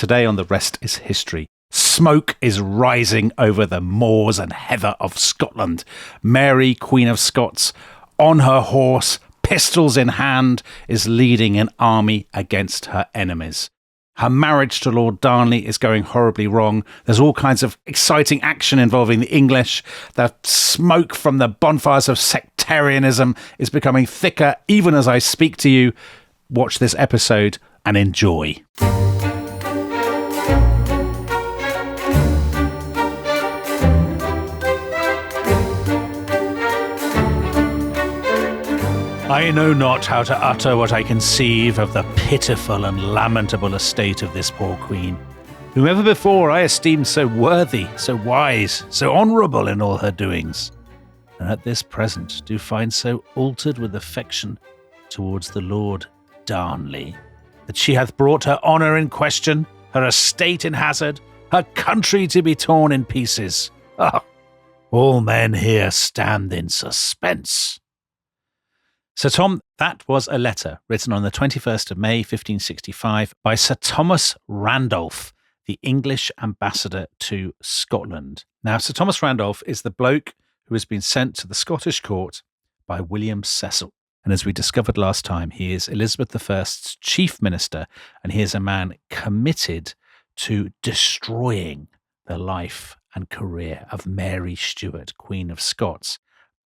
today on The Rest is History. Smoke is rising over the moors and heather of Scotland. Mary, Queen of Scots, on her horse, pistols in hand, is leading an army against her enemies. Her marriage to Lord Darnley is going horribly wrong. There's all kinds of exciting action involving the English. The smoke from the bonfires of sectarianism is becoming thicker even as I speak to you. Watch this episode and enjoy. I know not how to utter what I conceive of the pitiful and lamentable estate of this poor queen, whom ever before I esteemed so worthy, so wise, so honourable in all her doings, and at this present do find so altered with affection towards the Lord Darnley, that she hath brought her honour in question, her estate in hazard, her country to be torn in pieces. Ah, all men here stand in suspense. So, Tom, that was a letter written on the 21st of May, 1565, by Sir Thomas Randolph, the English ambassador to Scotland. Now, Sir Thomas Randolph is the bloke who has been sent to the Scottish court by William Cecil. And as we discovered last time, he is Elizabeth I's chief minister, and he is a man committed to destroying the life and career of Mary Stuart, Queen of Scots.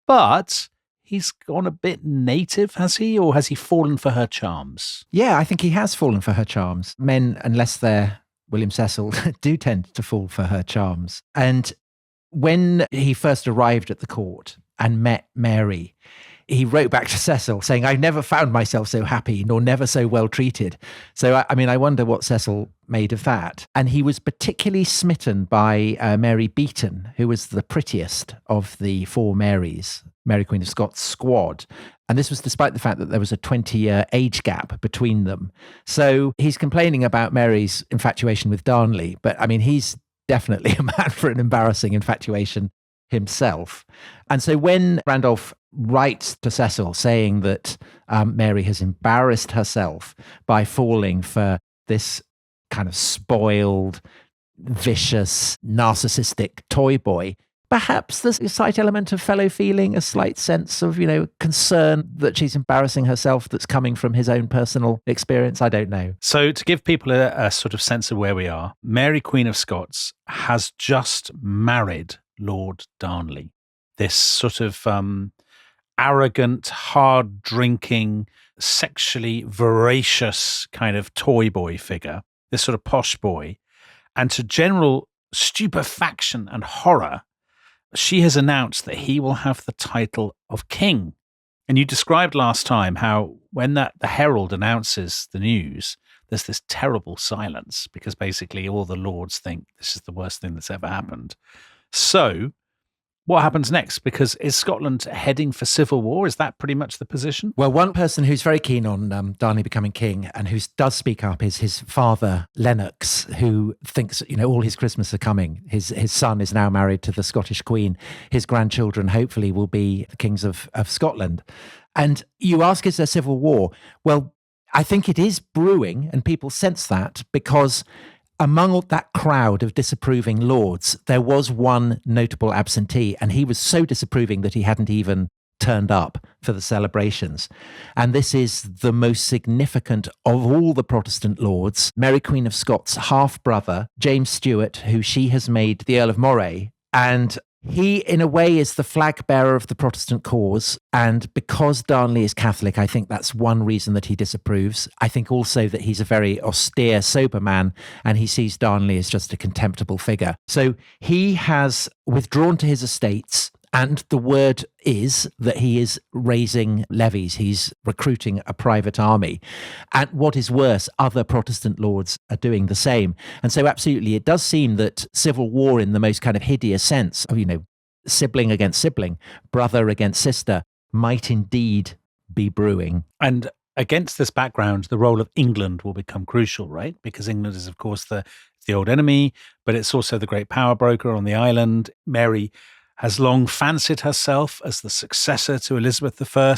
But he's gone a bit native, has he? Or has he fallen for her charms? Yeah, I think he has fallen for her charms. Men, unless they're William Cecil, do tend to fall for her charms. And when he first arrived at the court and met Mary, he wrote back to Cecil saying, "I've never found myself so happy, nor never so well treated." So, I wonder what Cecil made of that. And he was particularly smitten by Mary Beaton, who was the prettiest of the four Marys, Mary Queen of Scots squad. And this was despite the fact that there was a 20-year age gap between them. So he's complaining about Mary's infatuation with Darnley, but he's definitely a man for an embarrassing infatuation himself. And so when Randolph writes to Cecil saying that Mary has embarrassed herself by falling for this kind of spoiled, vicious, narcissistic toy boy, perhaps there's a slight element of fellow feeling, a slight sense of, concern that she's embarrassing herself that's coming from his own personal experience. I don't know. So to give people a sort of sense of where we are, Mary, Queen of Scots, has just married Lord Darnley, this sort of arrogant, hard-drinking, sexually voracious kind of toy boy figure, this sort of posh boy. And to general stupefaction and horror, she has announced that he will have the title of king. And you described last time how when the herald announces the news, there's this terrible silence because basically all the lords think this is the worst thing that's ever happened. So what happens next? Because is Scotland heading for civil war? Is that pretty much the position? Well, one person who's very keen on Darnley becoming king and who does speak up is his father, Lennox, who thinks, all his Christmas are coming. His son is now married to the Scottish Queen. His grandchildren, hopefully, will be the kings of Scotland. And you ask, is there civil war? Well, I think it is brewing, and people sense that because among all that crowd of disapproving lords, there was one notable absentee, and he was so disapproving that he hadn't even turned up for the celebrations. And this is the most significant of all the Protestant lords, Mary Queen of Scots' half-brother, James Stuart, who she has made the Earl of Moray. And he, in a way, is the flag bearer of the Protestant cause. And because Darnley is Catholic, I think that's one reason that he disapproves. I think also that he's a very austere, sober man, and he sees Darnley as just a contemptible figure. So he has withdrawn to his estates, and the word is that he is raising levies. He's recruiting a private army. And what is worse, other Protestant lords are doing the same. And so absolutely, it does seem that civil war in the most kind of hideous sense of, sibling against sibling, brother against sister, might indeed be brewing. And against this background, the role of England will become crucial, right? Because England is, of course, the old enemy, but it's also the great power broker on the island. Mary has long fancied herself as the successor to Elizabeth I,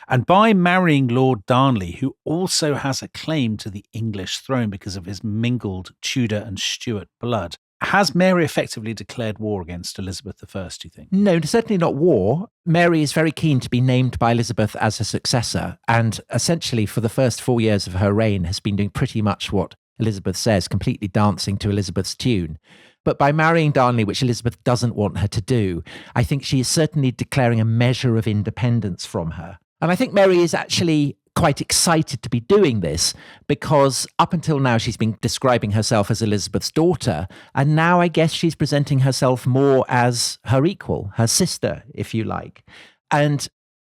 and by marrying Lord Darnley, who also has a claim to the English throne because of his mingled Tudor and Stuart blood, has Mary effectively declared war against Elizabeth I, do you think? No, certainly not war. Mary is very keen to be named by Elizabeth as her successor, and essentially for the first 4 years of her reign has been doing pretty much what Elizabeth says, completely dancing to Elizabeth's tune. But by marrying Darnley, which Elizabeth doesn't want her to do, I think she is certainly declaring a measure of independence from her. And I think Mary is actually quite excited to be doing this because up until now she's been describing herself as Elizabeth's daughter, and now I guess she's presenting herself more as her equal, her sister, if you like. And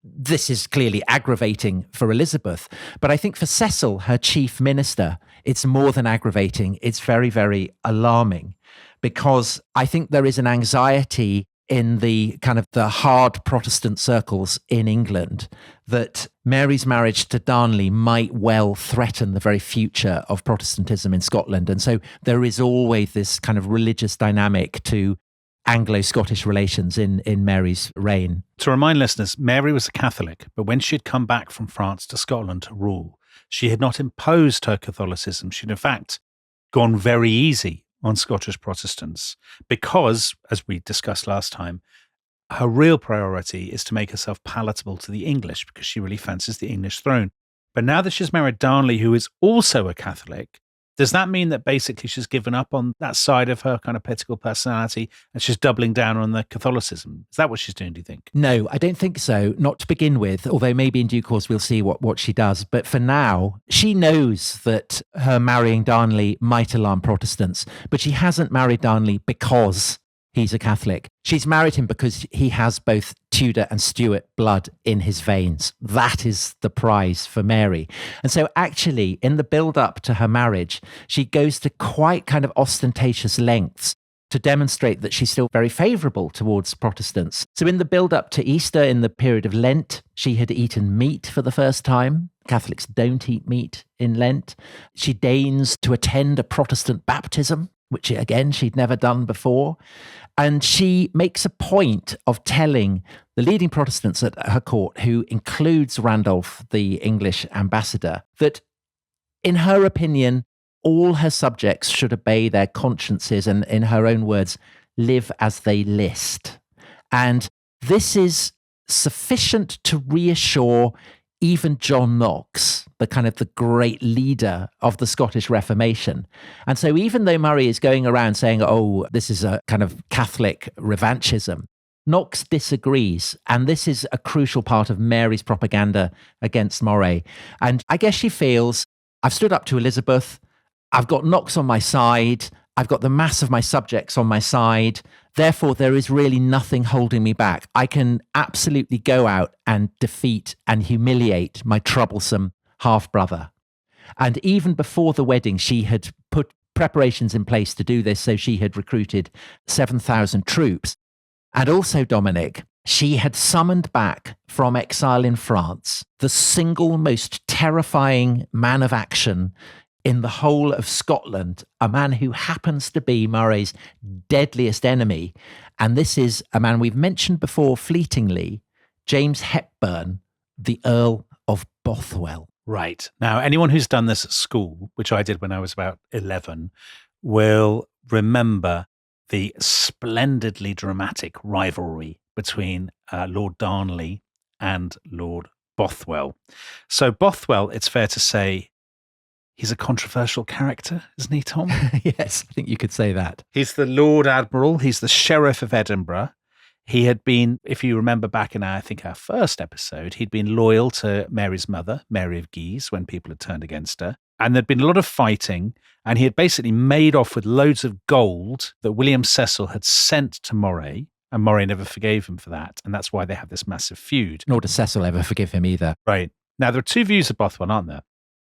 this is clearly aggravating for Elizabeth, but I think for Cecil, her chief minister, it's more than aggravating. It's very, very alarming because I think there is an anxiety in the kind of the hard Protestant circles in England that Mary's marriage to Darnley might well threaten the very future of Protestantism in Scotland. And so there is always this kind of religious dynamic to Anglo-Scottish relations in Mary's reign. To remind listeners, Mary was a Catholic, but when she had come back from France to Scotland to rule, she had not imposed her Catholicism. She'd in fact gone very easy on Scottish Protestants because, as we discussed last time, her real priority is to make herself palatable to the English because she really fancies the English throne. But now that she's married Darnley, who is also a Catholic, does that mean that basically she's given up on that side of her kind of political personality and she's doubling down on the Catholicism? Is that what she's doing, do you think? No, I don't think so. Not to begin with, although maybe in due course we'll see what she does. But for now, she knows that her marrying Darnley might alarm Protestants, but she hasn't married Darnley because he's a Catholic. She's married him because he has both Tudor and Stuart blood in his veins. That is the prize for Mary. And so actually, in the build-up to her marriage, she goes to quite kind of ostentatious lengths to demonstrate that she's still very favourable towards Protestants. So in the build-up to Easter, in the period of Lent, she had eaten meat for the first time. Catholics don't eat meat in Lent. She deigns to attend a Protestant baptism, which again, she'd never done before. And she makes a point of telling the leading Protestants at her court, who includes Randolph, the English ambassador, that in her opinion, all her subjects should obey their consciences and, in her own words, live as they list. And this is sufficient to reassure even John Knox, the kind of the great leader of the Scottish Reformation. And so even though Murray is going around saying, oh, this is a kind of Catholic revanchism, Knox disagrees. And this is a crucial part of Mary's propaganda against Moray. And I guess she feels, I've stood up to Elizabeth, I've got Knox on my side, I've got the mass of my subjects on my side. Therefore, there is really nothing holding me back. I can absolutely go out and defeat and humiliate my troublesome half-brother. And even before the wedding, she had put preparations in place to do this. So she had recruited 7,000 troops. And also, Dominic, she had summoned back from exile in France the single most terrifying man of action in the whole of Scotland, a man who happens to be Murray's deadliest enemy. And this is a man we've mentioned before fleetingly, James Hepburn, the Earl of Bothwell. Right. Now, anyone who's done this at school, which I did when I was about 11, will remember the splendidly dramatic rivalry between Lord Darnley and Lord Bothwell. So Bothwell, it's fair to say, he's a controversial character, isn't he, Tom? Yes, I think you could say that. He's the Lord Admiral. He's the Sheriff of Edinburgh. He had been, if you remember back in our first episode, he'd been loyal to Mary's mother, Mary of Guise, when people had turned against her. And there'd been a lot of fighting, and he had basically made off with loads of gold that William Cecil had sent to Moray, and Moray never forgave him for that. And that's why they have this massive feud. Nor does Cecil ever forgive him either. Right. Now, there are two views of Bothwell, aren't there?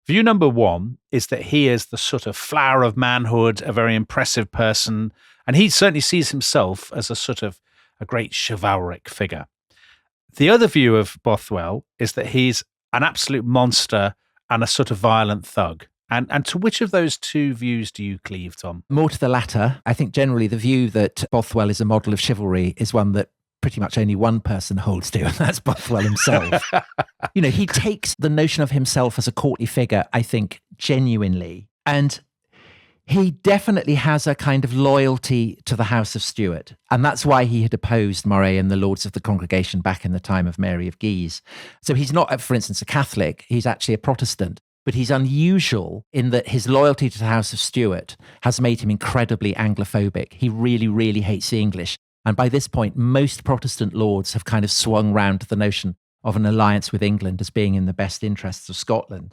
View number one is that he is the sort of flower of manhood, a very impressive person, and he certainly sees himself as a sort of a great chivalric figure. The other view of Bothwell is that he's an absolute monster and a sort of violent thug. And to which of those two views do you cleave, Tom? More to the latter. I think generally the view that Bothwell is a model of chivalry is one that pretty much only one person holds to, and that's Bothwell himself. He takes the notion of himself as a courtly figure, I think, genuinely. And he definitely has a kind of loyalty to the House of Stuart. And that's why he had opposed Moray and the Lords of the Congregation back in the time of Mary of Guise. So he's not, for instance, a Catholic. He's actually a Protestant. But he's unusual in that his loyalty to the House of Stuart has made him incredibly Anglophobic. He really, really hates the English. And by this point, most Protestant lords have kind of swung round to the notion of an alliance with England as being in the best interests of Scotland.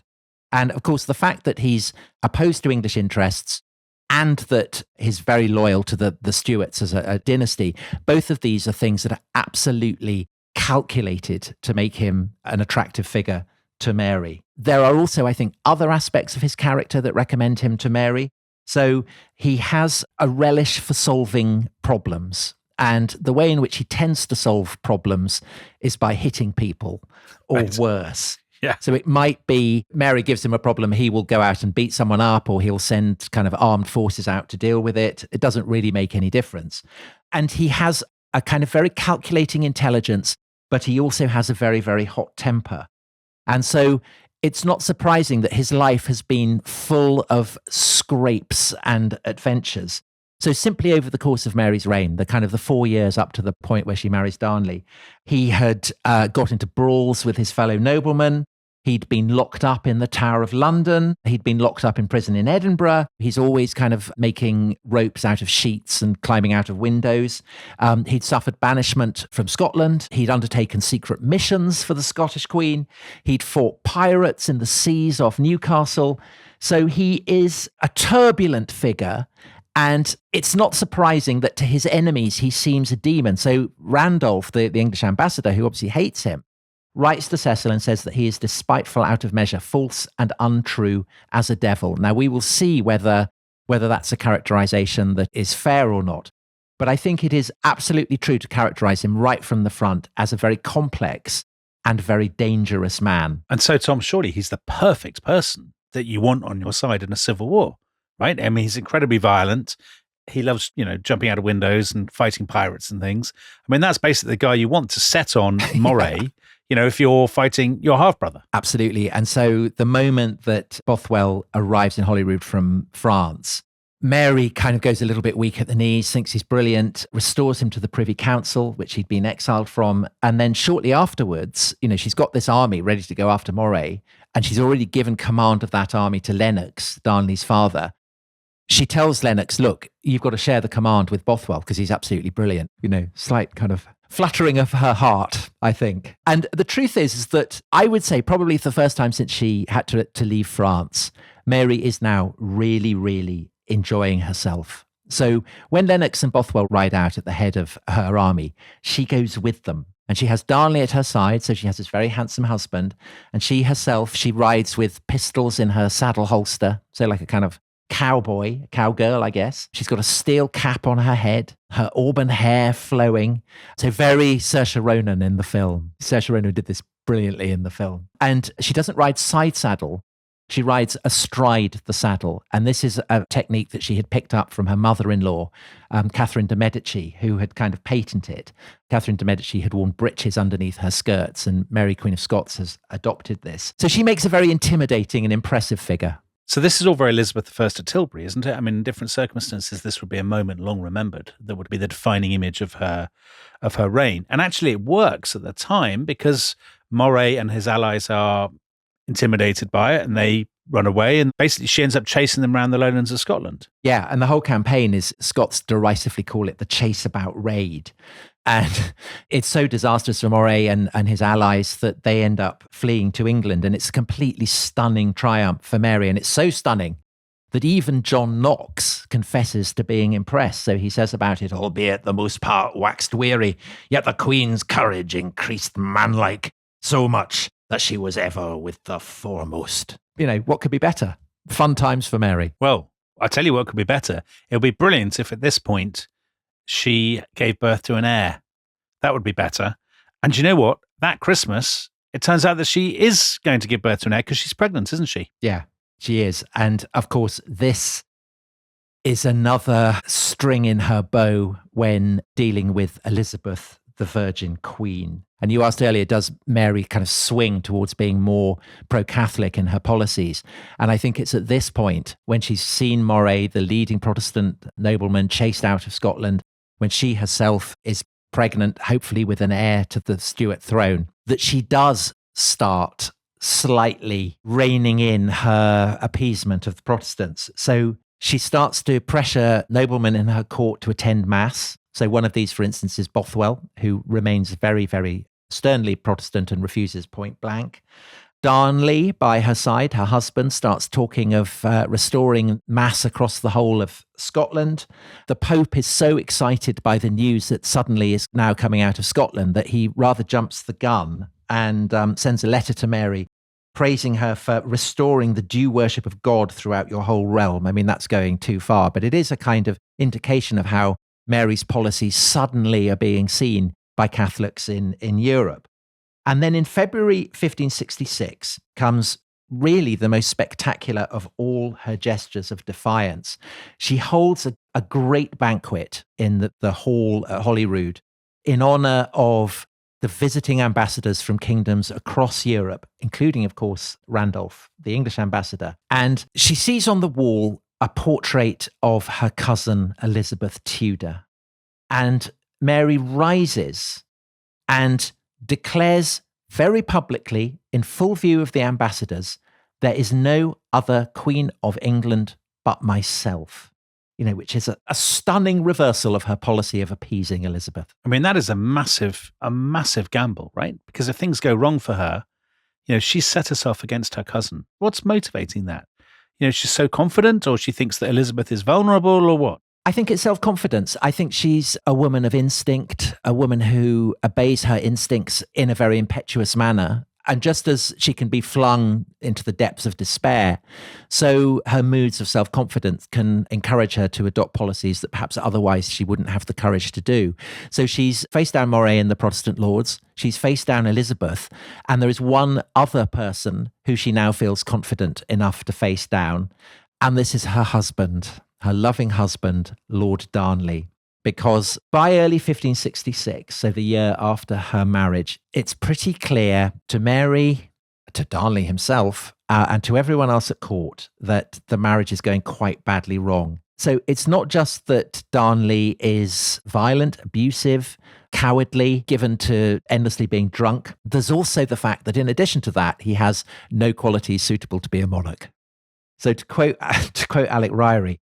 And of course, the fact that he's opposed to English interests and that he's very loyal to the Stuarts as a dynasty, both of these are things that are absolutely calculated to make him an attractive figure to Mary. There are also, I think, other aspects of his character that recommend him to Mary. So he has a relish for solving problems. And the way in which he tends to solve problems is by hitting people or worse. Yeah. So it might be Mary gives him a problem, he will go out and beat someone up, or he'll send kind of armed forces out to deal with it. It doesn't really make any difference. And he has a kind of very calculating intelligence, but he also has a very, very hot temper. And so it's not surprising that his life has been full of scrapes and adventures. So simply over the course of Mary's reign, the 4 years up to the point where she marries Darnley, he had got into brawls with his fellow noblemen. He'd been locked up in the Tower of London. He'd been locked up in prison in Edinburgh. He's always kind of making ropes out of sheets and climbing out of windows. He'd suffered banishment from Scotland. He'd undertaken secret missions for the Scottish Queen. He'd fought pirates in the seas off Newcastle. So he is a turbulent figure. And it's not surprising that to his enemies, he seems a demon. So Randolph, the English ambassador, who obviously hates him, writes to Cecil and says that he is despiteful out of measure, false and untrue as a devil. Now, we will see whether that's a characterization that is fair or not. But I think it is absolutely true to characterize him right from the front as a very complex and very dangerous man. And so, Tom, surely he's the perfect person that you want on your side in a civil war, right? I mean, he's incredibly violent. He loves, jumping out of windows and fighting pirates and things. I mean, that's basically the guy you want to set on Moray. If you're fighting your half-brother. Absolutely. And so the moment that Bothwell arrives in Holyrood from France, Mary kind of goes a little bit weak at the knees, thinks he's brilliant, restores him to the Privy Council, which he'd been exiled from. And then shortly afterwards, she's got this army ready to go after Moray, and she's already given command of that army to Lennox, Darnley's father. She tells Lennox, look, you've got to share the command with Bothwell because he's absolutely brilliant. Slight kind of fluttering of her heart, I think. And the truth is that I would say probably for the first time since she had to leave France, Mary is now really, really enjoying herself. So when Lennox and Bothwell ride out at the head of her army, she goes with them. And she has Darnley at her side, so she has this very handsome husband. And she herself, she rides with pistols in her saddle holster, so like a kind of cowgirl, I guess. She's got a steel cap on her head, her auburn hair flowing. So very Saoirse Ronan in the film. Saoirse Ronan did this brilliantly in the film. And she doesn't ride side saddle. She rides astride the saddle. And this is a technique that she had picked up from her mother-in-law, Catherine de Medici, who had kind of patented it. Catherine de Medici had worn breeches underneath her skirts, and Mary Queen of Scots has adopted this. So she makes a very intimidating and impressive figure. So this is all very Elizabeth I at Tilbury, isn't it? I mean, in different circumstances, this would be a moment long remembered that would be the defining image of her reign. And actually it works at the time because Moray and his allies are intimidated by it and they run away, and basically she ends up chasing them around the lowlands of Scotland. Yeah, and the whole campaign is, Scots derisively call it the Chaseabout Raid. And it's so disastrous for Moray and his allies that they end up fleeing to England. And it's a completely stunning triumph for Mary. And it's so stunning that even John Knox confesses to being impressed. So he says about it, albeit the most part waxed weary, yet the Queen's courage increased manlike so much that she was ever with the foremost. What could be better? Fun times for Mary. Well, I tell you what could be better. It would be brilliant if at this point she gave birth to an heir. That would be better. And you know what? That Christmas, it turns out that she is going to give birth to an heir because she's pregnant, isn't she? Yeah, she is. And of course, this is another string in her bow when dealing with Elizabeth the Virgin Queen. And you asked earlier, does Mary kind of swing towards being more pro-Catholic in her policies? And I think it's at this point, when she's seen Moray, the leading Protestant nobleman, chased out of Scotland, when she herself is pregnant, hopefully with an heir to the Stuart throne, that she does start slightly reining in her appeasement of the Protestants. So she starts to pressure noblemen in her court to attend mass. So one of these, for instance, is Bothwell, who remains very, very sternly Protestant and refuses point blank. Darnley, by her side, her husband, starts talking of restoring mass across the whole of Scotland. The Pope is so excited by the news that suddenly is now coming out of Scotland that he rather jumps the gun and sends a letter to Mary praising her for restoring the due worship of God throughout your whole realm. I mean, that's going too far, but it is a kind of indication of how Mary's policies suddenly are being seen by Catholics in Europe. And then in February 1566 comes really the most spectacular of all her gestures of defiance. She holds a great banquet in the hall at Holyrood in honor of the visiting ambassadors from kingdoms across Europe, including, of course, Randolph, the English ambassador. And she sees on the wall a portrait of her cousin Elizabeth Tudor. And Mary rises and declares very publicly, in full view of the ambassadors, there is no other Queen of England but myself. Which is a stunning reversal of her policy of appeasing Elizabeth. I mean, that is a massive gamble, right? Because if things go wrong for her, she's set herself against her cousin. What's motivating that? She's so confident, or she thinks that Elizabeth is vulnerable, or what? I think it's self-confidence. I think she's a woman of instinct, a woman who obeys her instincts in a very impetuous manner. And just as she can be flung into the depths of despair, so her moods of self-confidence can encourage her to adopt policies that perhaps otherwise she wouldn't have the courage to do. So she's faced down Moray and the Protestant lords. She's faced down Elizabeth. And there is one other person who she now feels confident enough to face down. And this is her husband, her loving husband, Lord Darnley. Because by early 1566, so the year after her marriage, it's pretty clear to Mary, to Darnley himself, and to everyone else at court that the marriage is going quite badly wrong. So it's not just that Darnley is violent, abusive, cowardly, given to endlessly being drunk. There's also the fact that in addition to that, he has no qualities suitable to be a monarch. So to quote Alec Ryrie,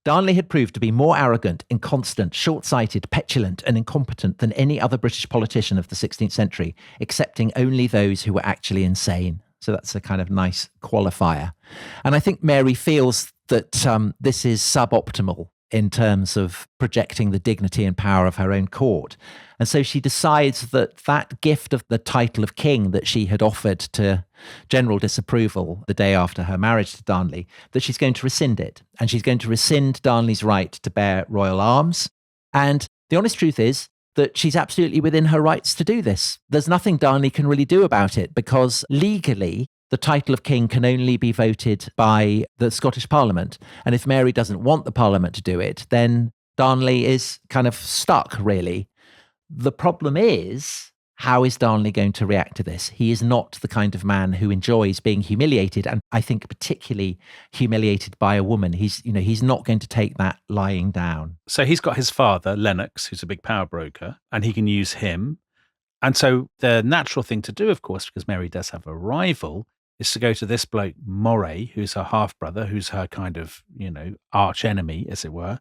Darnley had proved to be more arrogant, inconstant, short-sighted, petulant, and incompetent than any other British politician of the 16th century, excepting only those who were actually insane. So that's a kind of nice qualifier. And I think Mary feels that this is suboptimal in terms of projecting the dignity and power of her own court. And so she decides that that gift of the title of king that she had offered to general disapproval the day after her marriage to Darnley, that she's going to rescind it. And she's going to rescind Darnley's right to bear royal arms. And the honest truth is that she's absolutely within her rights to do this. There's nothing Darnley can really do about it, because legally, the title of king can only be voted by the Scottish Parliament. And if Mary doesn't want the Parliament to do it, then Darnley is kind of stuck, really. The problem is, how is Darnley going to react to this? He is not the kind of man who enjoys being humiliated, and I think particularly humiliated by a woman. He's not going to take that lying down. So he's got his father, Lennox, who's a big power broker, and he can use him. And so the natural thing to do, of course, because Mary does have a rival, is to go to this bloke, Moray, who's her half-brother, who's her kind of, arch enemy, as it were,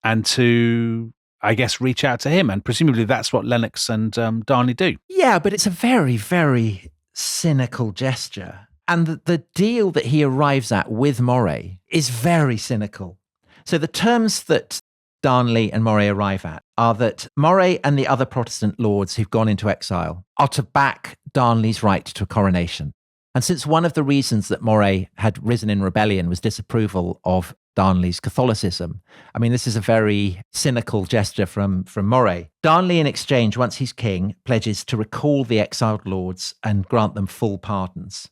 and to, I guess, reach out to him. And presumably that's what Lennox and Darnley do. Yeah, but it's a very, very cynical gesture. And the deal that he arrives at with Moray is very cynical. So the terms that Darnley and Moray arrive at are that Moray and the other Protestant lords who've gone into exile are to back Darnley's right to a coronation. And since one of the reasons that Moray had risen in rebellion was disapproval of Darnley's Catholicism, I mean, this is a very cynical gesture from Moray. Darnley, in exchange, once he's king, pledges to recall the exiled lords and grant them full pardons.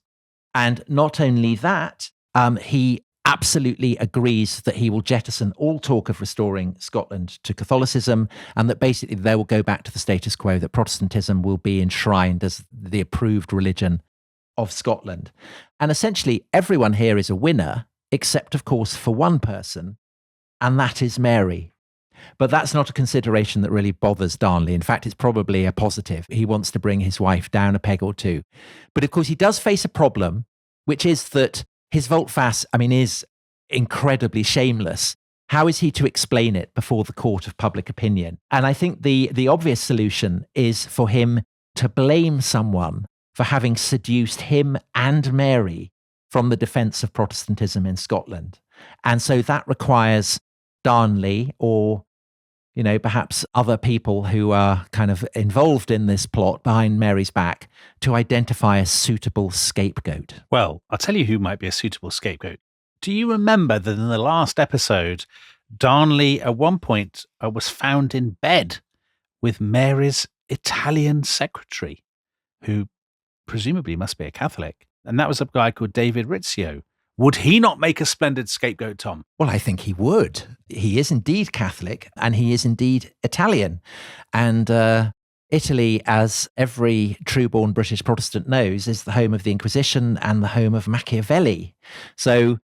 And not only that, he absolutely agrees that he will jettison all talk of restoring Scotland to Catholicism, and that basically they will go back to the status quo, that Protestantism will be enshrined as the approved religion of Scotland. And essentially everyone here is a winner, except of course for one person, and that is Mary. But that's not a consideration that really bothers Darnley. In fact, it's probably a positive. He wants to bring his wife down a peg or two. But of course, he does face a problem, which is that his volte-face, is incredibly shameless. How is he to explain it before the court of public opinion? And I think the obvious solution is for him to blame someone for having seduced him and Mary from the defence of Protestantism in Scotland. And so that requires Darnley, or perhaps other people who are kind of involved in this plot behind Mary's back, to identify a suitable scapegoat. Well, I'll tell you who might be a suitable scapegoat. Do you remember that in the last episode, Darnley at one point was found in bed with Mary's Italian secretary, who presumably must be a Catholic? And that was a guy called David Rizzio. Would he not make a splendid scapegoat, Tom? Well, I think he would. He is indeed Catholic, and he is indeed Italian. And Italy, as every true-born British Protestant knows, is the home of the Inquisition and the home of Machiavelli. So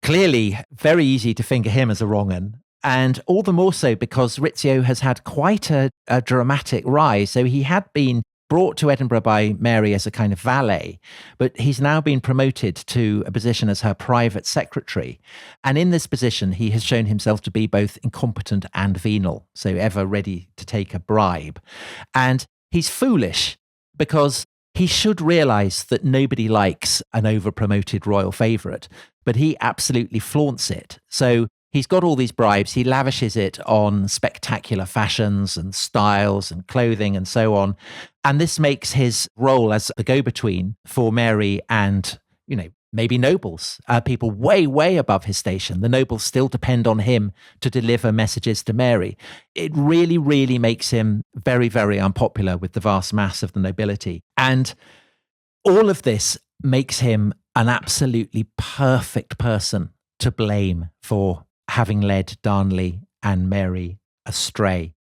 clearly very easy to finger him as a wrong 'un. And all the more so because Rizzio has had quite a dramatic rise. So he had been brought to Edinburgh by Mary as a kind of valet, but he's now been promoted to a position as her private secretary. And in this position, he has shown himself to be both incompetent and venal, so ever ready to take a bribe. And he's foolish because he should realise that nobody likes an over-promoted royal favourite, but he absolutely flaunts it. So he's got all these bribes. He lavishes it on spectacular fashions and styles and clothing and so on. And this makes his role as a go-between for Mary and, maybe nobles, people way, way above his station. The nobles still depend on him to deliver messages to Mary. It really, really makes him very, very unpopular with the vast mass of the nobility. And all of this makes him an absolutely perfect person to blame for having led Darnley and Mary astray.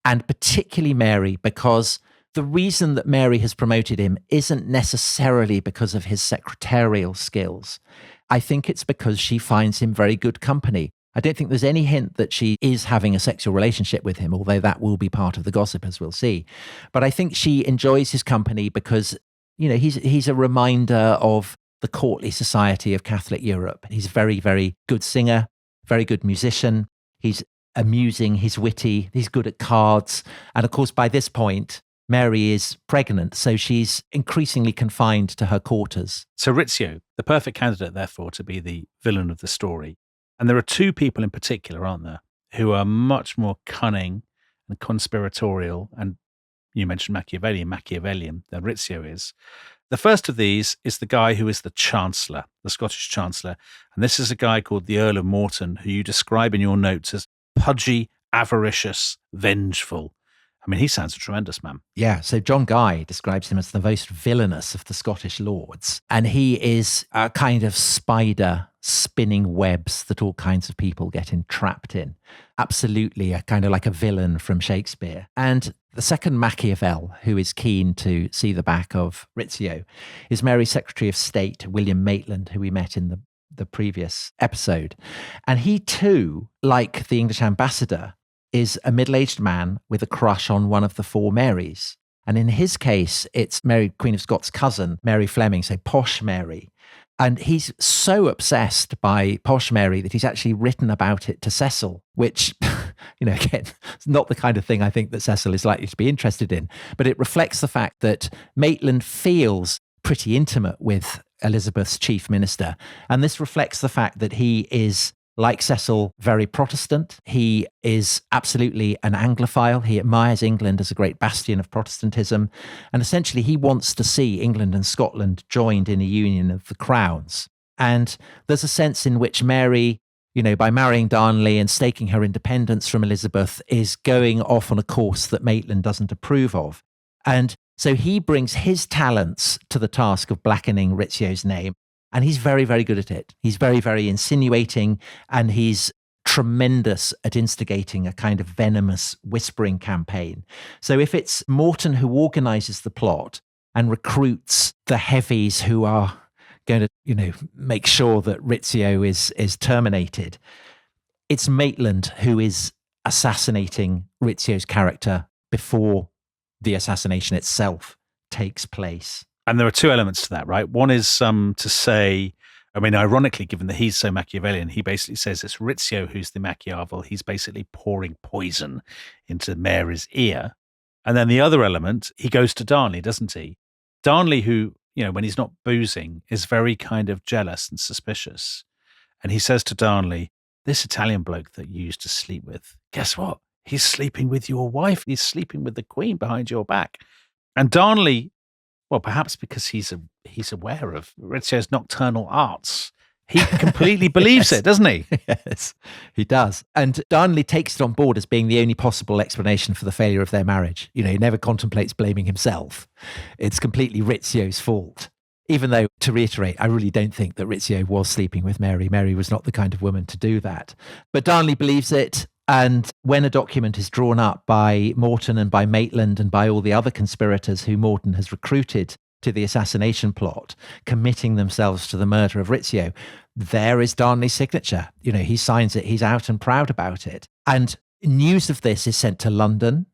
And particularly Mary, because the reason that Mary has promoted him isn't necessarily because of his secretarial skills. I think it's because she finds him very good company. I don't think there's any hint that she is having a sexual relationship with him, although that will be part of the gossip, as we'll see. But I think she enjoys his company because, he's a reminder of the courtly society of Catholic Europe. He's a very, very good singer, very good musician. He's amusing, he's witty, he's good at cards. And of course, by this point, Mary is pregnant, so she's increasingly confined to her quarters. So Rizzio, the perfect candidate, therefore, to be the villain of the story. And there are two people in particular, aren't there, who are much more cunning and conspiratorial, and you mentioned Machiavellian than Rizzio is. The first of these is the guy who is the Chancellor, the Scottish Chancellor. And this is a guy called the Earl of Morton, who you describe in your notes as pudgy, avaricious, vengeful. He sounds a tremendous man. Yeah, so John Guy describes him as the most villainous of the Scottish lords. And he is a kind of spider spinning webs that all kinds of people get entrapped in. Absolutely a kind of like a villain from Shakespeare. And the second Machiavel, who is keen to see the back of Rizzio, is Mary's Secretary of State, William Maitland, who we met in the previous episode. And he too, like the English ambassador, is a middle-aged man with a crush on one of the four Marys. And in his case, it's Mary Queen of Scots' cousin, Mary Fleming, so Posh Mary. And he's so obsessed by Posh Mary that he's actually written about it to Cecil, which, again, it's not the kind of thing I think that Cecil is likely to be interested in. But it reflects the fact that Maitland feels pretty intimate with Elizabeth's chief minister. And this reflects the fact that he is, like Cecil, very Protestant. He is absolutely an Anglophile. He admires England as a great bastion of Protestantism. And essentially, he wants to see England and Scotland joined in a union of the crowns. And there's a sense in which Mary, by marrying Darnley and staking her independence from Elizabeth, is going off on a course that Maitland doesn't approve of. And so he brings his talents to the task of blackening Rizzio's name. And he's very, very good at it. He's very, very insinuating, and he's tremendous at instigating a kind of venomous whispering campaign. So if it's Morton who organizes the plot and recruits the heavies who are going to, make sure that Rizzio is terminated, it's Maitland who is assassinating Rizzio's character before the assassination itself takes place. And there are two elements to that, right? One is to say, ironically, given that he's so Machiavellian, he basically says it's Rizzio who's the Machiavel. He's basically pouring poison into Mary's ear. And then the other element, he goes to Darnley, doesn't he? Darnley, who, when he's not boozing, is very kind of jealous and suspicious. And he says to Darnley, this Italian bloke that you used to sleep with, guess what? He's sleeping with your wife. He's sleeping with the Queen behind your back. And Darnley, well, perhaps because he's aware of Rizzio's nocturnal arts, he completely believes it, doesn't he? Yes, he does. And Darnley takes it on board as being the only possible explanation for the failure of their marriage. He never contemplates blaming himself. It's completely Rizzio's fault. Even though, to reiterate, I really don't think that Rizzio was sleeping with Mary. Mary was not the kind of woman to do that. But Darnley believes it. And when a document is drawn up by Morton and by Maitland and by all the other conspirators who Morton has recruited to the assassination plot, committing themselves to the murder of Rizzio, there is Darnley's signature. He signs it. He's out and proud about it. And news of this is sent to London.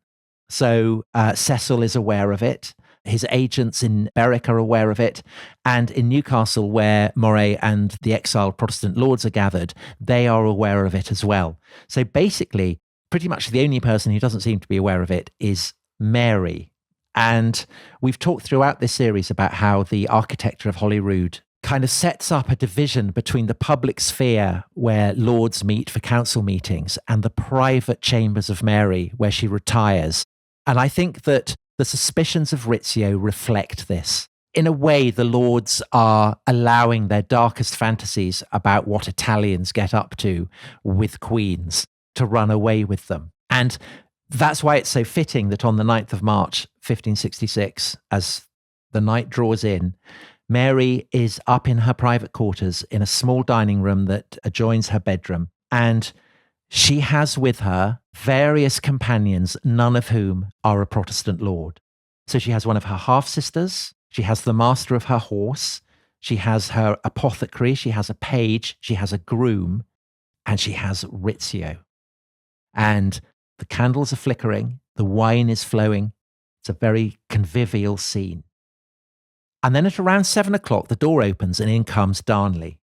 So Cecil is aware of it. His agents in Berwick are aware of it. And in Newcastle, where Moray and the exiled Protestant lords are gathered, they are aware of it as well. So basically, pretty much the only person who doesn't seem to be aware of it is Mary. And we've talked throughout this series about how the architecture of Holyrood kind of sets up a division between the public sphere where lords meet for council meetings and the private chambers of Mary where she retires. And I think that the suspicions of Rizzio reflect this. In a way, the lords are allowing their darkest fantasies about what Italians get up to with queens to run away with them. And that's why it's so fitting that on the 9th of March, 1566, as the night draws in, Mary is up in her private quarters in a small dining room that adjoins her bedroom. And she has with her various companions, none of whom are a Protestant lord. So she has one of her half-sisters, she has the master of her horse, she has her apothecary, she has a page, she has a groom, and she has Rizzio. And the candles are flickering, the wine is flowing. It's a very convivial scene. And then at around 7 o'clock, the door opens and in comes Darnley.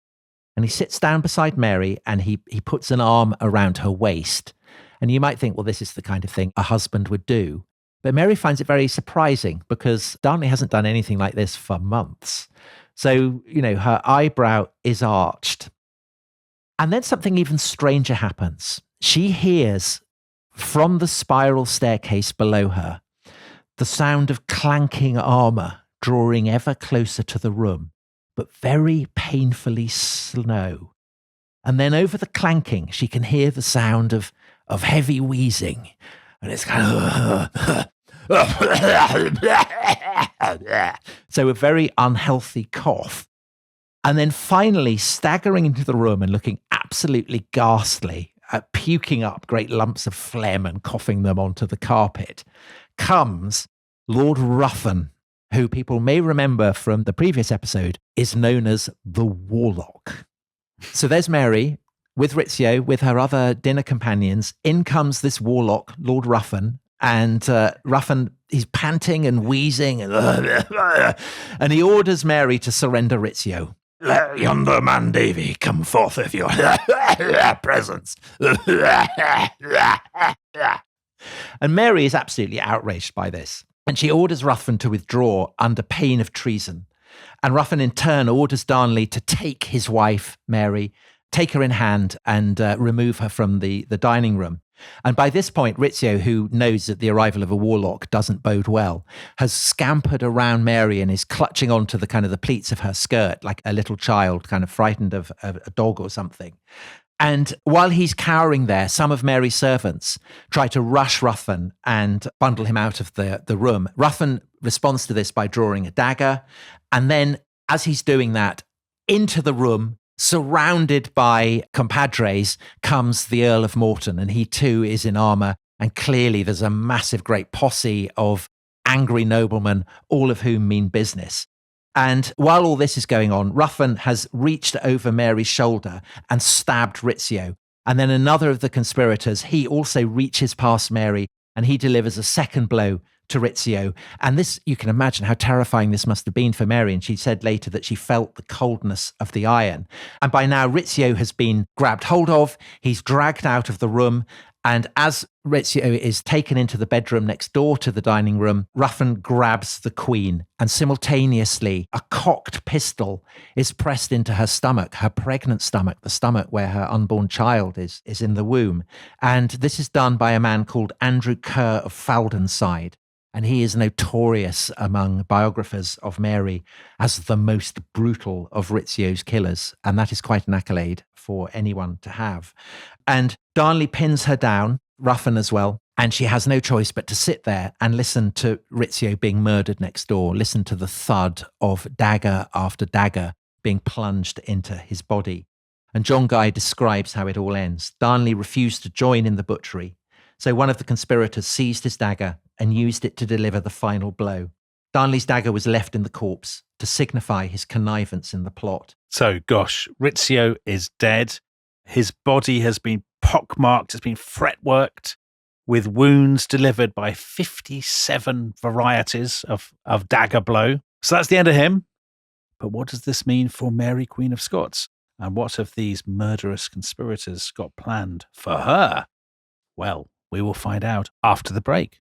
And he sits down beside Mary and he puts an arm around her waist. And you might think, well, this is the kind of thing a husband would do. But Mary finds it very surprising because Darnley hasn't done anything like this for months. So, her eyebrow is arched. And then something even stranger happens. She hears from the spiral staircase below her the sound of clanking armour drawing ever closer to the room, but very painfully slow. And then over the clanking, she can hear the sound of heavy wheezing. And it's kind of... So a very unhealthy cough. And then finally staggering into the room and looking absolutely ghastly, puking up great lumps of phlegm and coughing them onto the carpet, comes Lord Ruffen, who people may remember from the previous episode is known as the Warlock. So there's Mary with Rizzio, with her other dinner companions. In comes this Warlock, Lord Ruffen, and Ruffen, he's panting and wheezing, and he orders Mary to surrender Rizzio. Let yonder man Davy come forth with your presence. And Mary is absolutely outraged by this. And she orders Ruffen to withdraw under pain of treason. And Ruffen in turn orders Darnley to take his wife, Mary, take her in hand and remove her from the dining room. And by this point, Rizzio, who knows that the arrival of a warlock doesn't bode well, has scampered around Mary and is clutching onto the kind of the pleats of her skirt like a little child, kind of frightened of a dog or something. And while he's cowering there, some of Mary's servants try to rush Ruffen and bundle him out of the room. Ruffen responds to this by drawing a dagger. And then as he's doing that, into the room, surrounded by compadres, comes the Earl of Morton, and he too is in armour. And clearly there's a massive, great posse of angry noblemen, all of whom mean business. And while all this is going on, Ruffen has reached over Mary's shoulder and stabbed Rizzio. And then another of the conspirators, he also reaches past Mary and he delivers a second blow to Rizzio. And this, you can imagine how terrifying this must have been for Mary. And she said later that she felt the coldness of the iron. And by now, Rizzio has been grabbed hold of. He's dragged out of the room. And as Rizzio is taken into the bedroom next door to the dining room, Ruffen grabs the Queen, and simultaneously a cocked pistol is pressed into her stomach, her pregnant stomach, the stomach where her unborn child is in the womb. And this is done by a man called Andrew Kerr of Faldonside. And he is notorious among biographers of Mary as the most brutal of Rizzio's killers. And that is quite an accolade for anyone to have. And Darnley pins her down, Ruffen as well, and she has no choice but to sit there and listen to Rizzio being murdered next door, listen to the thud of dagger after dagger being plunged into his body. And John Guy describes how it all ends. Darnley refused to join in the butchery, so one of the conspirators seized his dagger and used it to deliver the final blow. Darnley's dagger was left in the corpse to signify his connivance in the plot. So, gosh, Rizzio is dead. His body has been pockmarked, it's been fretworked with wounds delivered by 57 varieties of dagger blow. So that's the end of him. But what does this mean for Mary Queen of Scots? And what have these murderous conspirators got planned for her? Well, we will find out after the break.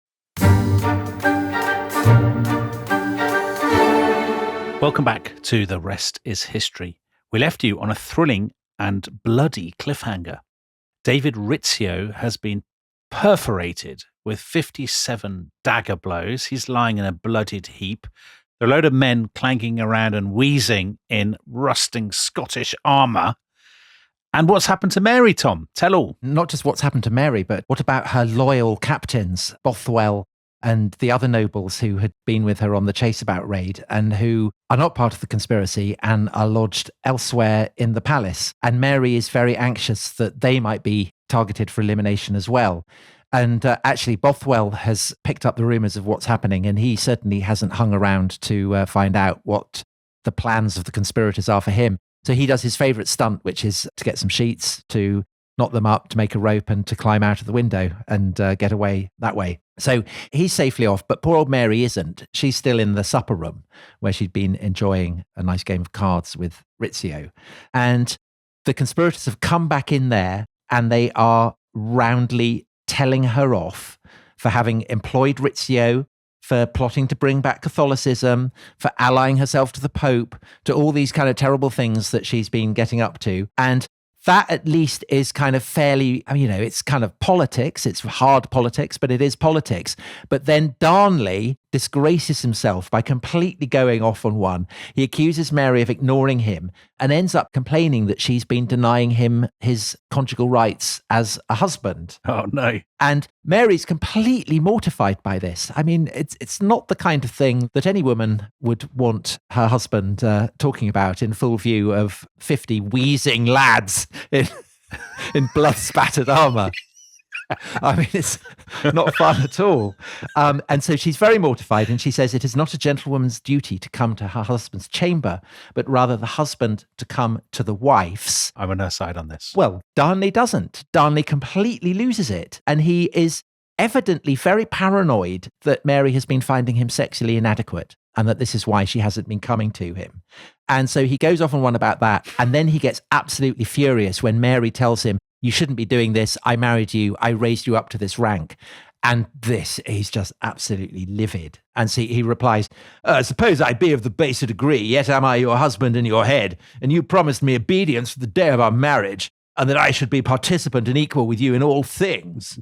Welcome back to The Rest is History. We left you on a thrilling and bloody cliffhanger. David Rizzio has been perforated with 57 dagger blows. He's lying in a bloodied heap. There are a load of men clanking around and wheezing in rusting Scottish armour. And what's happened to Mary, Tom? Tell all. Not just what's happened to Mary, but what about her loyal captains, Bothwell and the other nobles who had been with her on the Chaseabout Raid and who are not part of the conspiracy and are lodged elsewhere in the palace. And Mary is very anxious that they might be targeted for elimination as well. And actually, Bothwell has picked up the rumours of what's happening, and he certainly hasn't hung around to find out what the plans of the conspirators are for him. So he does his favourite stunt, which is to get some sheets, to knot them up, to make a rope and to climb out of the window and get away that way. So he's safely off, but poor old Mary isn't. She's still in the supper room where she'd been enjoying a nice game of cards with Rizzio. And the conspirators have come back in there and they are roundly telling her off for having employed Rizzio, for plotting to bring back Catholicism, for allying herself to the Pope, to all these kind of terrible things that she's been getting up to. And that at least is kind of fairly, it's kind of politics. It's hard politics, but it is politics. But then Darnley disgraces himself by completely going off on one. He accuses Mary of ignoring him and ends up complaining that she's been denying him his conjugal rights as a husband. Oh, no. And Mary's completely mortified by this. I mean, it's not the kind of thing that any woman would want her husband talking about in full view of 50 wheezing lads in blood-spattered armour. I mean, it's not fun at all. And so she's very mortified, and she says it is not a gentlewoman's duty to come to her husband's chamber, but rather the husband to come to the wife's. I'm on her side on this. Well, Darnley doesn't. Darnley completely loses it, and he is evidently very paranoid that Mary has been finding him sexually inadequate and that this is why she hasn't been coming to him. And so he goes off on one about that, and then he gets absolutely furious when Mary tells him, "You shouldn't be doing this. I married you. I raised you up to this rank." And he's just absolutely livid. And so he replies, "Suppose I be of the baser degree, yet am I your husband in your head, and you promised me obedience for the day of our marriage, and that I should be participant and equal with you in all things."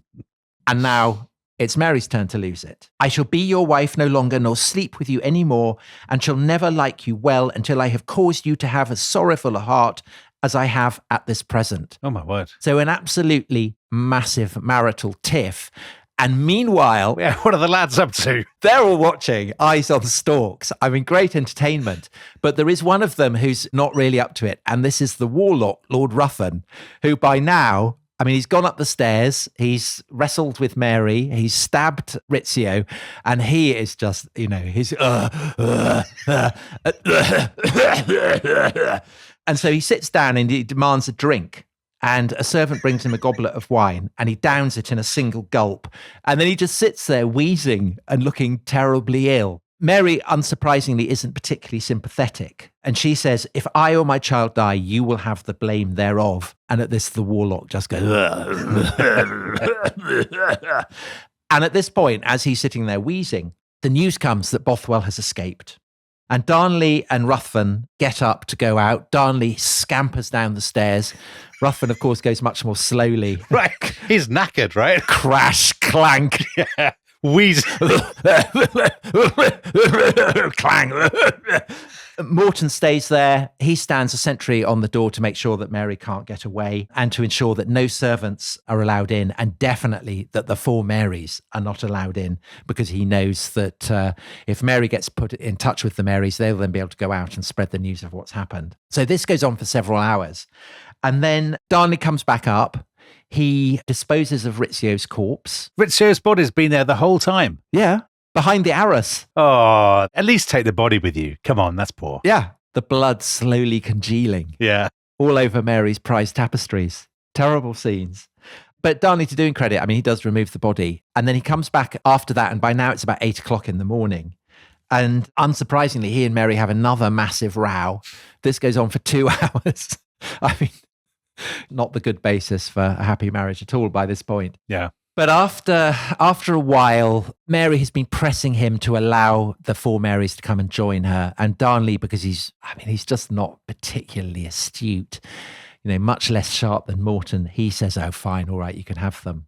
And now it's Mary's turn to lose it. "I shall be your wife no longer, nor sleep with you any more, and shall never like you well until I have caused you to have as sorrowful a heart as I have at this present." Oh, my word. So an absolutely massive marital tiff. And meanwhile, Yeah, what are the lads up to? they're all watching, eyes on stalks. I mean, great entertainment. But there is one of them who's not really up to it. And this is the Warlock, Lord Ruffen, who by now, I mean, he's gone up the stairs, he's wrestled with Mary, he's stabbed Rizzio, and he is just, he's... And so he sits down and he demands a drink. And a servant brings him a goblet of wine and he downs it in a single gulp. And then he just sits there wheezing and looking terribly ill. Mary, unsurprisingly, isn't particularly sympathetic. And she says, if I or my child die, you will have the blame thereof. And at this, the Warlock just goes... And at this point, as he's sitting there wheezing, the news comes that Bothwell has escaped. And Darnley and Ruffen get up to go out. Darnley scampers down the stairs. Ruffen, of course, goes much more slowly. Right. He's knackered, right? Crash, clank. Yeah. Wheeze. Clang. Morton stays there. He stands a sentry on the door to make sure that Mary can't get away and to ensure that no servants are allowed in, and definitely that the 4 Marys are not allowed in, because he knows that if Mary gets put in touch with the Marys, they'll then be able to go out and spread the news of what's happened. So this goes on for several hours. And then Darnley comes back up. He disposes of Rizzio's corpse. Rizzio's body's been there the whole time. Yeah. Behind the arras. Oh, at least take the body with you. Come on, that's poor. Yeah. The blood slowly congealing. Yeah. All over Mary's prized tapestries. Terrible scenes. But Darnley, to do him credit, I mean, he does remove the body. And then he comes back after that. And by now it's about 8 o'clock in the morning. And unsurprisingly, he and Mary have another massive row. This goes on for 2 hours. I mean, not the good basis for a happy marriage at all by this point. Yeah. But after a while, Mary has been pressing him to allow the 4 Marys to come and join her. And Darnley, because he's just not particularly astute, much less sharp than Morton, he says, oh, fine, all right, you can have them.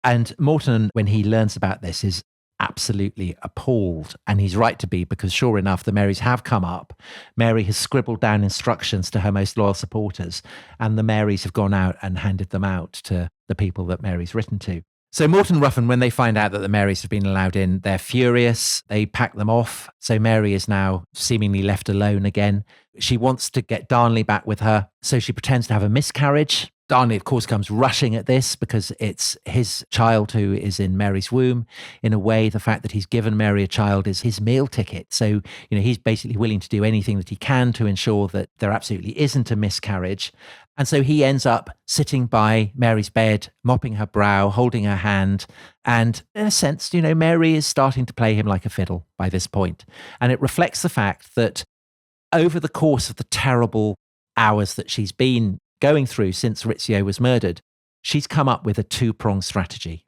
And Morton, when he learns about this, is absolutely appalled. And he's right to be, because sure enough, the Marys have come up. Mary has scribbled down instructions to her most loyal supporters, and the Marys have gone out and handed them out to the people that Mary's written to. So Morton Ruffen, when they find out that the Marys have been allowed in, they're furious. They pack them off. So Mary is now seemingly left alone again. She wants to get Darnley back with her. So she pretends to have a miscarriage. Darnley, of course, comes rushing at this because it's his child who is in Mary's womb. In a way, the fact that he's given Mary a child is his meal ticket. So, he's basically willing to do anything that he can to ensure that there absolutely isn't a miscarriage. And so he ends up sitting by Mary's bed, mopping her brow, holding her hand. And in a sense, Mary is starting to play him like a fiddle by this point. And it reflects the fact that over the course of the terrible hours that she's been going through since Rizzio was murdered, she's come up with a 2-pronged strategy.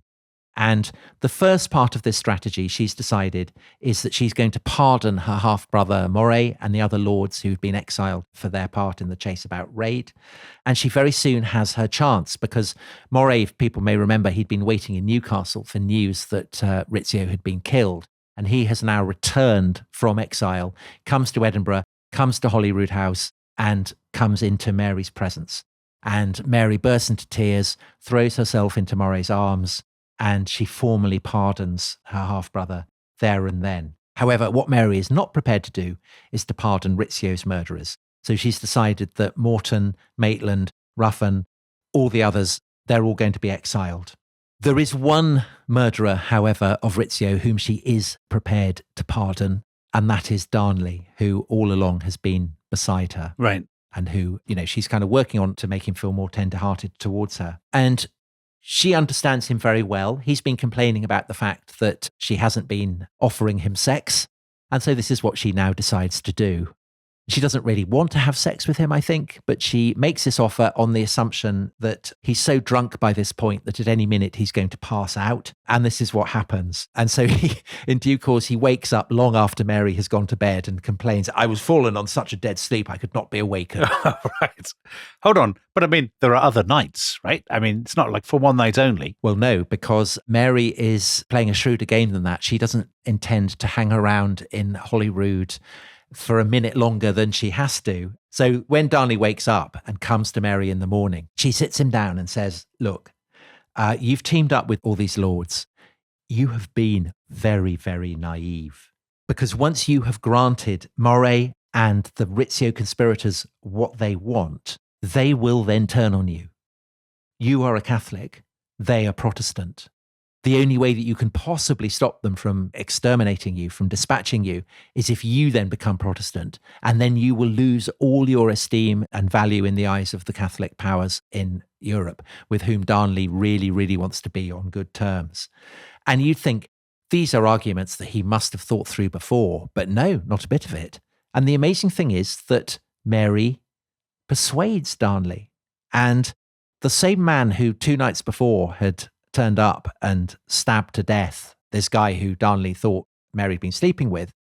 And the first part of this strategy, she's decided, is that she's going to pardon her half-brother Moray and the other lords who've been exiled for their part in the Chaseabout Raid. And she very soon has her chance, because Moray, if people may remember, he'd been waiting in Newcastle for news that Rizzio had been killed. And he has now returned from exile, comes to Edinburgh, comes to Holyrood House, and comes into Mary's presence. And Mary bursts into tears, throws herself into Moray's arms, and she formally pardons her half-brother there and then. However, what Mary is not prepared to do is to pardon Rizzio's murderers. So she's decided that Morton, Maitland, Ruffen, all the others, they're all going to be exiled. There is one murderer, however, of Rizzio whom she is prepared to pardon, and that is Darnley, who all along has been beside her. Right. And who, she's kind of working on to make him feel more tender-hearted towards her. And she understands him very well. He's been complaining about the fact that she hasn't been offering him sex. And so this is what she now decides to do. She doesn't really want to have sex with him, I think, but she makes this offer on the assumption that he's so drunk by this point that at any minute he's going to pass out. And this is what happens. And so in due course, he wakes up long after Mary has gone to bed and complains, I was fallen on such a dead sleep, I could not be awakened. Right. Hold on. But there are other nights, right? It's not like for one night only. Well, no, because Mary is playing a shrewder game than that. She doesn't intend to hang around in Holyrood for a minute longer than she has to. So when Darnley wakes up and comes to Mary in the morning, she sits him down and says, look, you've teamed up with all these lords. you have been very, very naive. Because once you have granted Moray and the Rizzio conspirators what they want, they will then turn on you. You are a Catholic, they are Protestant. The only way that you can possibly stop them from exterminating you, from dispatching you, is if you then become Protestant, and then you will lose all your esteem and value in the eyes of the Catholic powers in Europe, with whom Darnley really, really wants to be on good terms. And you'd think these are arguments that he must have thought through before, but no, not a bit of it. And the amazing thing is that Mary persuades Darnley, and the same man who 2 nights before had turned up and stabbed to death this guy who Darnley thought Mary had been sleeping with,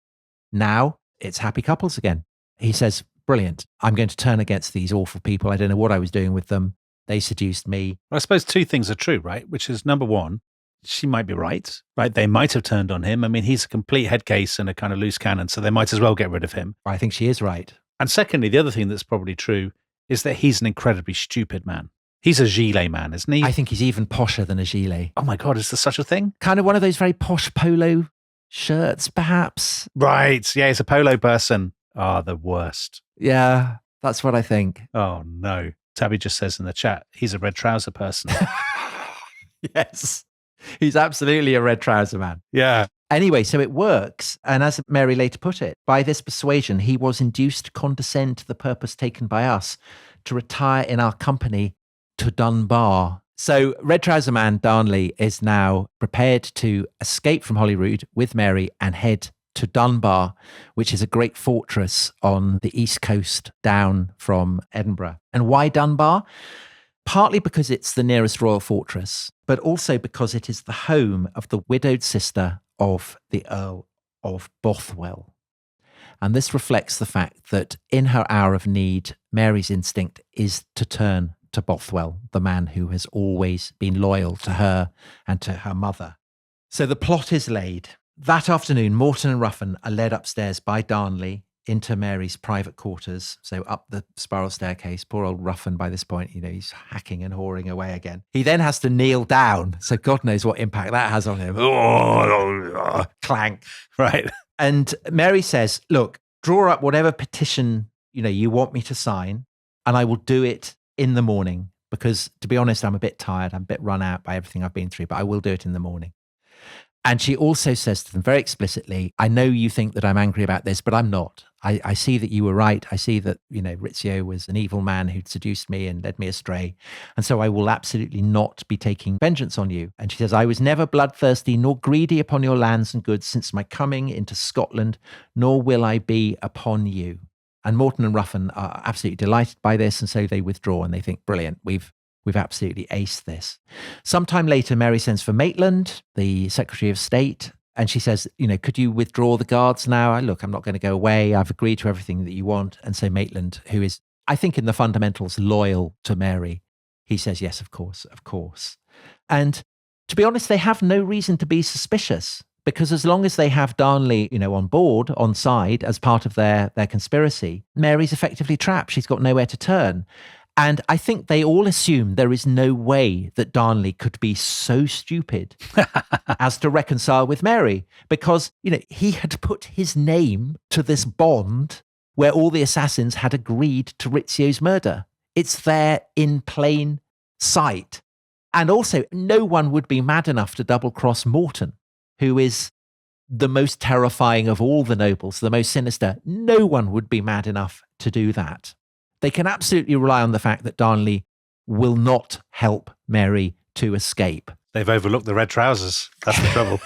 now it's happy couples again. He says, brilliant, I'm going to turn against these awful people. I don't know what I was doing with them. They seduced me. Well, I suppose 2 things are true, right? Which is, number one, she might be right? They might have turned on him. I mean, he's a complete head case and a kind of loose cannon, so they might as well get rid of him. I think she is right. And secondly, the other thing that's probably true is that he's an incredibly stupid man. He's a gilet man, isn't he? I think he's even posher than a gilet. Oh my God, is there such a thing? Kind of one of those very posh polo shirts, perhaps. Right. Yeah, he's a polo person. Ah, the worst. Yeah, that's what I think. Oh no. Tabby just says in the chat, he's a red trouser person. Yes, he's absolutely a red trouser man. Yeah. Anyway, so it works. And as Mary later put it, by this persuasion, he was induced to condescend to the purpose taken by us to retire in our company to Dunbar. So Red Trouser Man Darnley is now prepared to escape from Holyrood with Mary and head to Dunbar, which is a great fortress on the east coast down from Edinburgh. And why Dunbar? Partly because it's the nearest royal fortress, but also because it is the home of the widowed sister of the Earl of Bothwell. And this reflects the fact that in her hour of need, Mary's instinct is to turn to Bothwell, the man who has always been loyal to her and to her mother. So the plot is laid. That afternoon, Morton and Ruffen are led upstairs by Darnley into Mary's private quarters, so up the spiral staircase. Poor old Ruffen, by this point, he's hacking and whoring away again. He then has to kneel down, so God knows what impact that has on him. Clank. Right. And Mary says, look, draw up whatever petition you want me to sign, and I will do it in the morning, because to be honest, I'm a bit tired. I'm a bit run out by everything I've been through, but I will do it in the morning. And she also says to them very explicitly, I know you think that I'm angry about this, but I'm not. I see that you were right. I see that, Rizzio was an evil man who'd seduced me and led me astray. And so I will absolutely not be taking vengeance on you. And she says, I was never bloodthirsty nor greedy upon your lands and goods since my coming into Scotland, nor will I be upon you. And Morton and Ruffen are absolutely delighted by this, and so they withdraw and they think, brilliant, we've absolutely aced this. Sometime later, Mary sends for Maitland, the Secretary of State, and she says, could you withdraw the guards now? Look, I'm not going to go away. I've agreed to everything that you want. And so Maitland, who is, I think in the fundamentals, loyal to Mary, he says, yes, of course, of course. And to be honest, they have no reason to be suspicious. Because as long as they have Darnley, on board, on side, as part of their conspiracy, Mary's effectively trapped. She's got nowhere to turn. And I think they all assume there is no way that Darnley could be so stupid as to reconcile with Mary. Because, he had put his name to this bond where all the assassins had agreed to Rizzio's murder. It's there in plain sight. And also, no one would be mad enough to double-cross Morton, who is the most terrifying of all the nobles, the most sinister. No one would be mad enough to do that. They can absolutely rely on the fact that Darnley will not help Mary to escape. They've overlooked the red trousers. That's the trouble.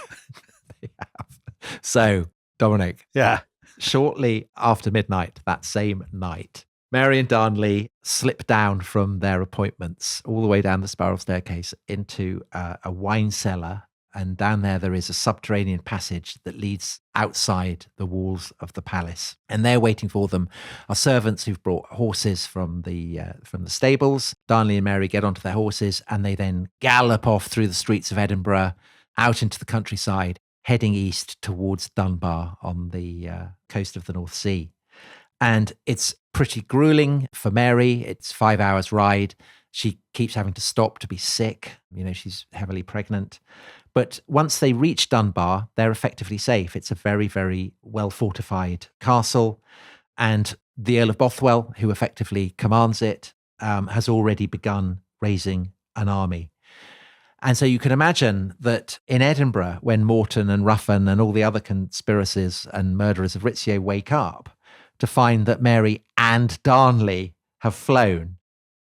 They have. So, Dominic. Yeah. Shortly after midnight, that same night, Mary and Darnley slip down from their appointments all the way down the spiral staircase into a wine cellar. And down there is a subterranean passage that leads outside the walls of the palace. And there waiting for them are servants who've brought horses from the stables. Darnley and Mary get onto their horses and they then gallop off through the streets of Edinburgh, out into the countryside, heading east towards Dunbar on the coast of the North Sea. And it's pretty grueling for Mary. It's 5 hours ride. She keeps having to stop to be sick. She's heavily pregnant. But once they reach Dunbar, they're effectively safe. It's a very, very well fortified castle. And the Earl of Bothwell, who effectively commands it, has already begun raising an army. And so you can imagine that in Edinburgh, when Morton and Ruffen and all the other conspirators and murderers of Rizzio wake up to find that Mary and Darnley have flown,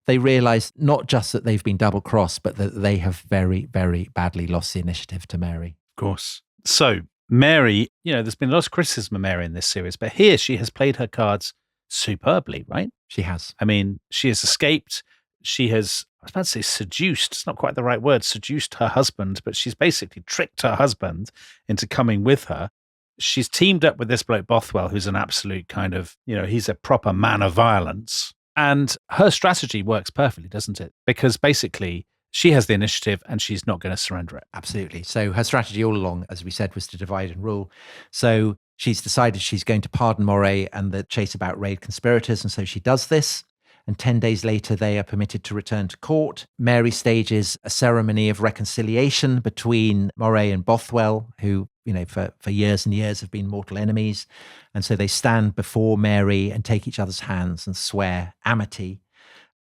they realise not just that they've been double-crossed, but that they have very, very badly lost the initiative to Mary. Of course. So Mary, there's been a lot of criticism of Mary in this series, but here she has played her cards superbly, right? She has. I mean, she has escaped. She has, I was about to say seduced. It's not quite the right word, seduced her husband, but she's basically tricked her husband into coming with her. She's teamed up with this bloke Bothwell, who's an absolute kind of, he's a proper man of violence. And her strategy works perfectly, doesn't it? Because basically she has the initiative and she's not going to surrender it. Absolutely. So her strategy all along, as we said, was to divide and rule. So she's decided she's going to pardon Moray and the Chaseabout Raid conspirators. And so she does this. And 10 days later, they are permitted to return to court. Mary stages a ceremony of reconciliation between Moray and Bothwell, who, for years and years have been mortal enemies. And so they stand before Mary and take each other's hands and swear amity.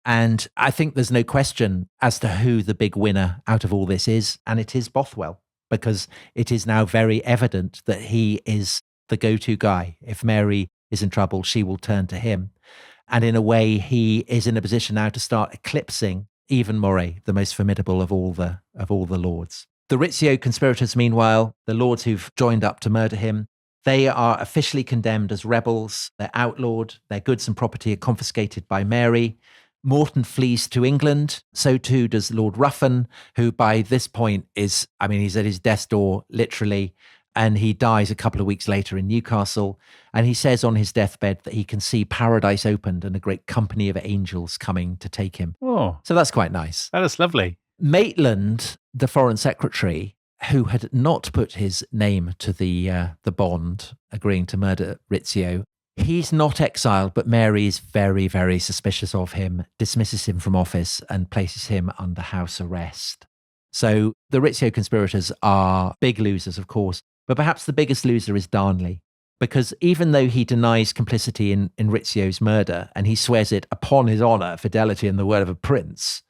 And I think there's no question as to who the big winner out of all this is. And it is Bothwell, because it is now very evident that he is the go-to guy. If Mary is in trouble, she will turn to him. And in a way, he is in a position now to start eclipsing even Moray, the most formidable of all the lords. The Rizzio conspirators, meanwhile, the lords who've joined up to murder him, they are officially condemned as rebels. They're outlawed. Their goods and property are confiscated by Mary. Morton flees to England. So too does Lord Ruffen, who by this point he's at his death's door, literally. And he dies a couple of weeks later in Newcastle. And he says on his deathbed that he can see paradise opened and a great company of angels coming to take him. Oh, so that's quite nice. That is lovely. Maitland, the foreign secretary, who had not put his name to the bond agreeing to murder Rizzio, he's not exiled, but Mary is very, very suspicious of him, dismisses him from office and places him under house arrest. So the Rizzio conspirators are big losers, of course. But perhaps the biggest loser is Darnley, because even though he denies complicity in Rizzio's murder and he swears it upon his honour, fidelity and the word of a prince,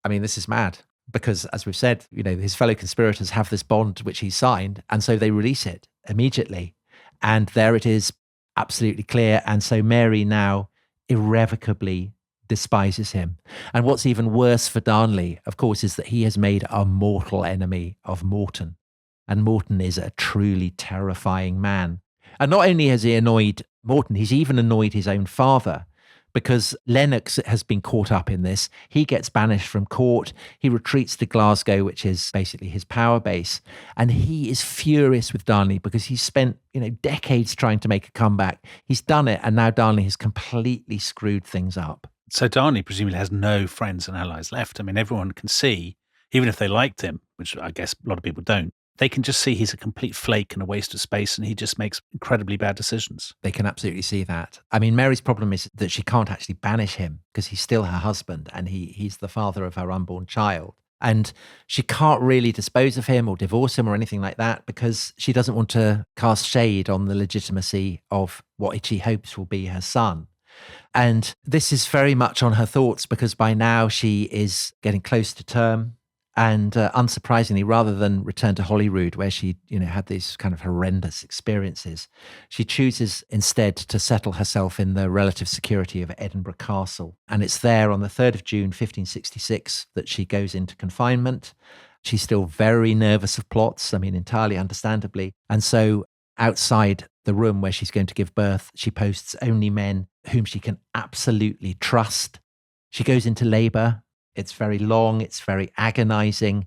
this is mad. Because as we've said, his fellow conspirators have this bond which he signed, and so they release it immediately. And there it is, absolutely clear. And so Mary now irrevocably despises him. And what's even worse for Darnley, of course, is that he has made a mortal enemy of Morton. And Morton is a truly terrifying man. And not only has he annoyed Morton, he's even annoyed his own father, because Lennox has been caught up in this. He gets banished from court. He retreats to Glasgow, which is basically his power base. And he is furious with Darnley because he's spent, decades trying to make a comeback. He's done it. And now Darnley has completely screwed things up. So Darnley presumably has no friends and allies left. Everyone can see, even if they liked him, which I guess a lot of people don't, they can just see he's a complete flake and a waste of space, and he just makes incredibly bad decisions. They can absolutely see that. Mary's problem is that she can't actually banish him because he's still her husband and he's the father of her unborn child. And she can't really dispose of him or divorce him or anything like that because she doesn't want to cast shade on the legitimacy of what she hopes will be her son. And this is very much on her thoughts because by now she is getting close to term. And unsurprisingly, rather than return to Holyrood, where she, had these kind of horrendous experiences, she chooses instead to settle herself in the relative security of Edinburgh Castle. And it's there on the 3rd of June, 1566, that she goes into confinement. She's still very nervous of plots, entirely understandably. And so outside the room where she's going to give birth, she posts only men whom she can absolutely trust. She goes into labour. It's very long, it's very agonizing,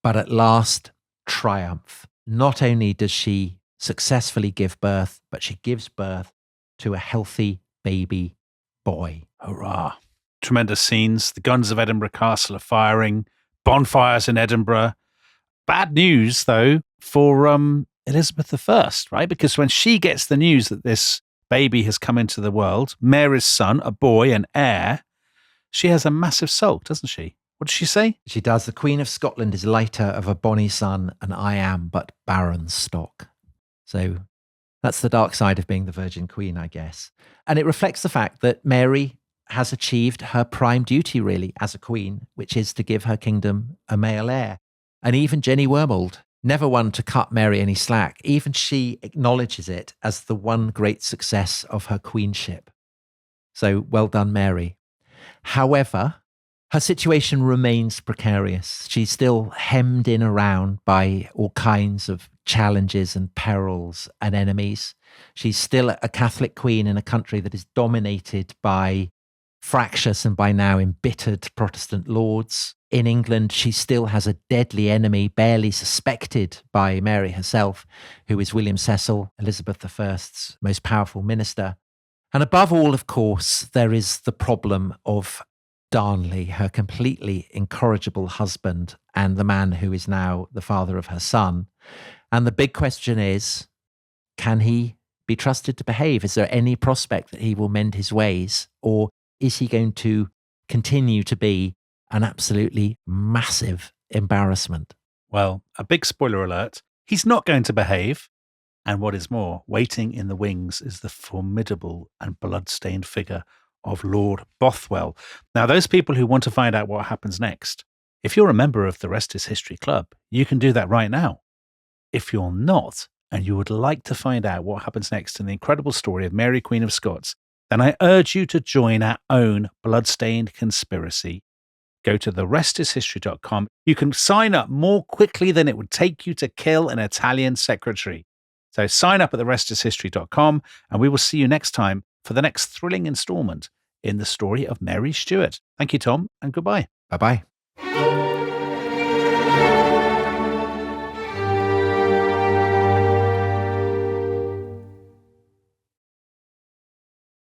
but at last, triumph. Not only does she successfully give birth, but she gives birth to a healthy baby boy. Hurrah. Tremendous scenes. The guns of Edinburgh Castle are firing, bonfires in Edinburgh. Bad news, though, for Elizabeth I, right? Because when she gets the news that this baby has come into the world, Mary's son, a boy, an heir, she has a massive sulk, doesn't she? What does she say? She does. The Queen of Scotland is lighter of a bonny son, and I am but barren stock. So that's the dark side of being the Virgin Queen, I guess. And it reflects the fact that Mary has achieved her prime duty, really, as a queen, which is to give her kingdom a male heir. And even Jenny Wormold, never one to cut Mary any slack, even she acknowledges it as the one great success of her queenship. So well done, Mary. However, her situation remains precarious. She's still hemmed in around by all kinds of challenges and perils and enemies. She's still a Catholic queen in a country that is dominated by fractious and by now embittered Protestant lords. In England, she still has a deadly enemy barely suspected by Mary herself, who is William Cecil, Elizabeth I's most powerful minister. And above all, of course, there is the problem of Darnley, her completely incorrigible husband and the man who is now the father of her son. And the big question is, can he be trusted to behave? Is there any prospect that he will mend his ways? Or is he going to continue to be an absolutely massive embarrassment? Well, a big spoiler alert. He's not going to behave. And what is more, waiting in the wings is the formidable and blood-stained figure of Lord Bothwell. Now, those people who want to find out what happens next, if you're a member of the Rest is History Club, you can do that right now. If you're not, and you would like to find out what happens next in the incredible story of Mary Queen of Scots, then I urge you to join our own bloodstained conspiracy. Go to therestishistory.com. You can sign up more quickly than it would take you to kill an Italian secretary. So sign up at therestishistory.com, and we will see you next time for the next thrilling installment in the story of Mary Stuart. Thank you, Tom, and goodbye. Bye-bye.